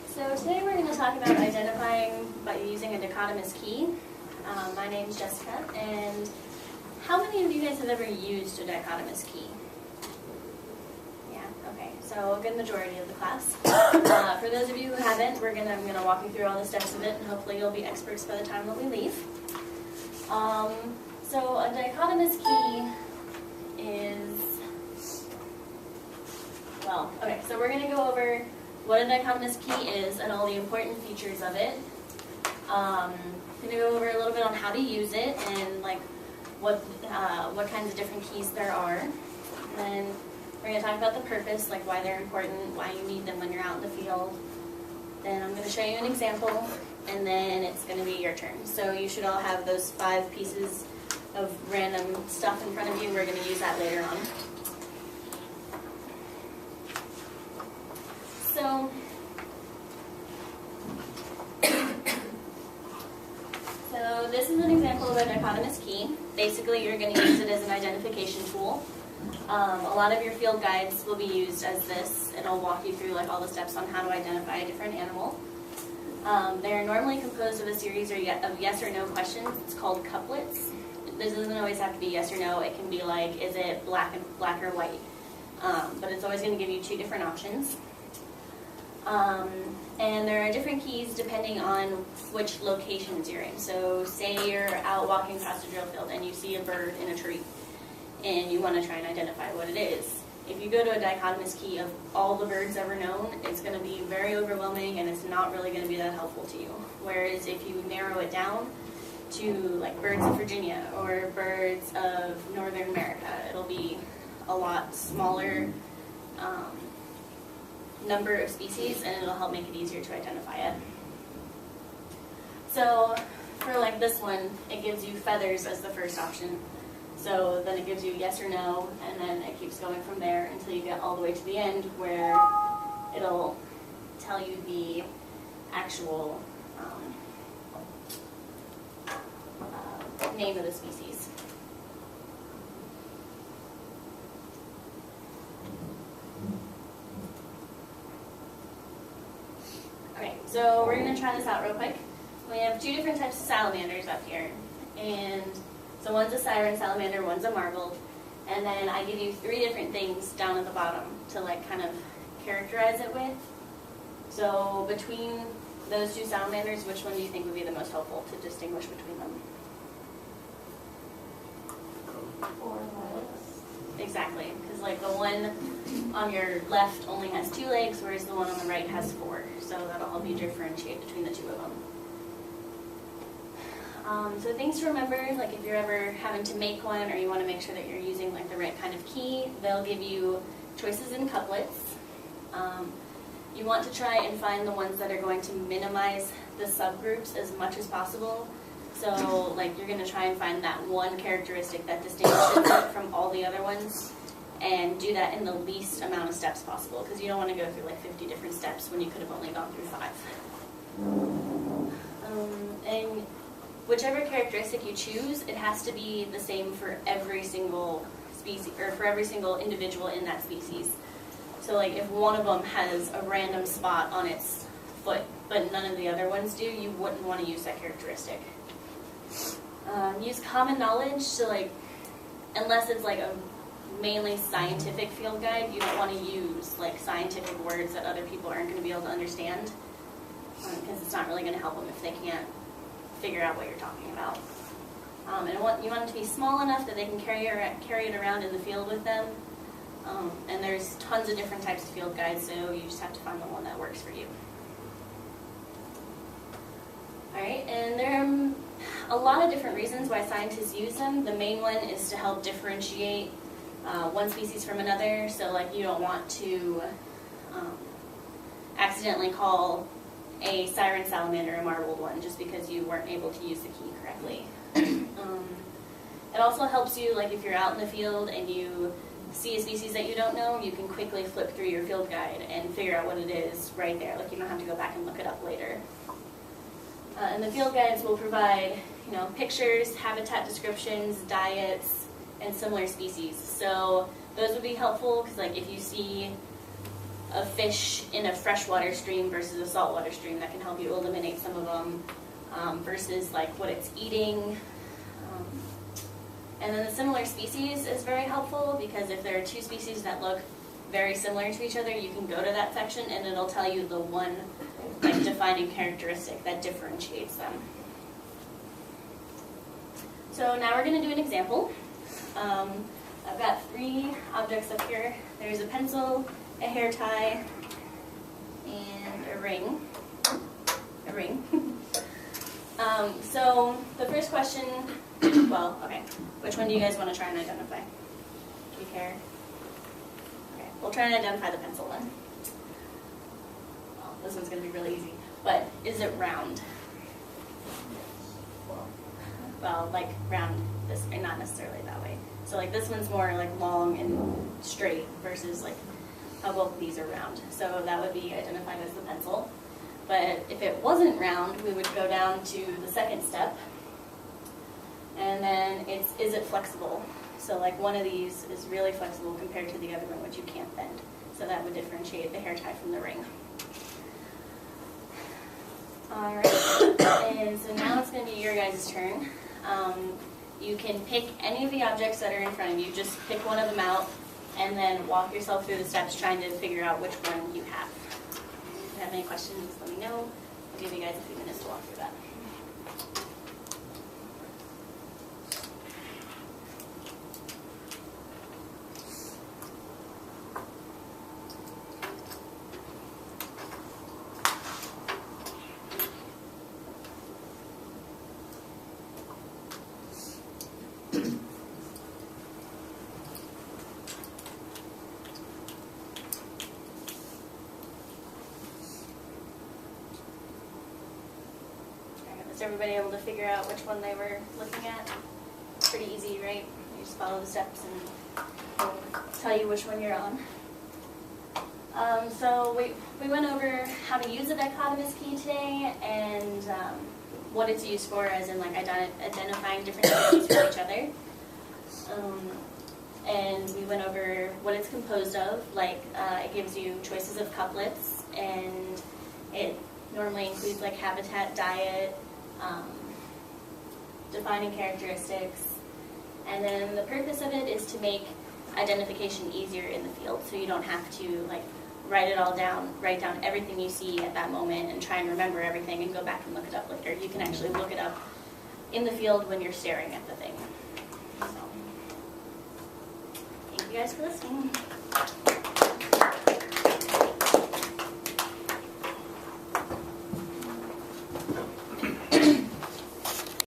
So today we're going to talk about identifying by using a dichotomous key. My name's Jessica, and how many of you guys have ever used a dichotomous key? Yeah, okay, so a good majority of the class. For those of you who haven't, I'm going to walk you through all the steps of it, and hopefully you'll be experts by the time that we leave. So a dichotomous key is, well, okay, so we're going to go over what a dichotomous key is and all the important features of it. I'm going to go over a little bit on how to use it and like what kinds of different keys there are. And then we're going to talk about the purpose, like why they're important, why you need them when you're out in the field. Then I'm going to show you an example, and then it's going to be your turn. So you should all have those 5 pieces of random stuff in front of you. We're going to use that later on. So this is an example of a dichotomous key. Basically, you're going to use it as an identification tool. A lot of your field guides will be used as this. It'll walk you through like all the steps on how to identify a different animal. They're normally composed of a series of yes or no questions. It's called couplets. This doesn't always have to be yes or no. It can be like, is it black or white? But it's always going to give you 2 different options. And there are different keys depending on which locations you're in. So say you're out walking past a drill field and you see a bird in a tree and you want to try and identify what it is. If you go to a dichotomous key of all the birds ever known, it's going to be very overwhelming and it's not really going to be that helpful to you. Whereas if you narrow it down to like birds of Virginia or birds of Northern America, it'll be a lot smaller number of species, and it'll help make it easier to identify it. So for like this one, it gives you feathers as the first option. So then it gives you yes or no, and then it keeps going from there until you get all the way to the end where it'll tell you the actual name of the species. Okay, so we're going to try this out real quick. We have 2 different types of salamanders up here. And so one's a siren salamander, one's a marbled. And then I give you 3 different things down at the bottom to like kind of characterize it with. So between those 2 salamanders, which one do you think would be the most helpful to distinguish between them? Exactly, because like the one on your left only has 2 legs, whereas the one on the right has 4. So that'll help you differentiate between the 2 of them. So things to remember, like if you're ever having to make one or you want to make sure that you're using like the right kind of key, they'll give you choices in couplets. You want to try and find the ones that are going to minimize the subgroups as much as possible. So like you're going to try and find that one characteristic that distinguishes it from all the other ones and do that in the least amount of steps possible, because you don't want to go through like 50 different steps when you could have only gone through 5. And whichever characteristic you choose, it has to be the same for every single species, or for every single individual in that species. So like if one of them has a random spot on its foot, but none of the other ones do, you wouldn't want to use that characteristic. Use common knowledge, so like, unless it's like a mainly scientific field guide, you don't want to use like scientific words that other people aren't going to be able to understand, because it's not really going to help them if they can't figure out what you're talking about. And you want it to be small enough that they can carry it around in the field with them. And there's tons of different types of field guides, so you just have to find the one that works for you. Alright, and there are a lot of different reasons why scientists use them. The main one is to help differentiate one species from another, so like you don't want to accidentally call a siren salamander a marbled one just because you weren't able to use the key correctly. It also helps you, like if you're out in the field and you see a species that you don't know, you can quickly flip through your field guide and figure out what it is right there. Like you don't have to go back and look it up later. And the field guides will provide, pictures, habitat descriptions, diets, and similar species. So those would be helpful because, like, if you see a fish in a freshwater stream versus a saltwater stream. That can help you eliminate some of them, versus like what it's eating. And then the similar species is very helpful, because if there are two species that look very similar to each other, you can go to that section and it'll tell you the one like defining characteristic that differentiates them. So now we're going to do an example. I've got 3 objects up here. There's a pencil, a hair tie, and a ring. So the first question, well, okay, which one do you guys want to try and identify? Do you care? Okay, we'll try and identify the pencil then. Well, this one's going to be really easy, but is it round? Well, like round this way, not necessarily that way. So like this one's more like long and straight versus like how both these are round. So that would be identified as the pencil. But if it wasn't round, we would go down to the second step. And then is it flexible? So like one of these is really flexible compared to the other one, which you can't bend. So that would differentiate the hair tie from the ring. All right, and so now it's going to be your guys' turn. You can pick any of the objects that are in front of you, just pick one of them out, and then walk yourself through the steps trying to figure out which one you have. If you have any questions, let me know. I'll give you guys a few minutes to walk through that. Was everybody able to figure out which one they were looking at? Pretty easy, right? You just follow the steps and it'll tell you which one you're on. So we went over how to use a dichotomous key today, and what it's used for, as in like identifying different keys from each other. And we went over what it's composed of, like it gives you choices of couplets, and it normally includes like habitat, diet, defining characteristics, and then the purpose of it is to make identification easier in the field, so you don't have to like write it all down, write down everything you see at that moment and try and remember everything and go back and look it up later. You can actually look it up in the field when you're staring at the thing. So, thank you guys for listening.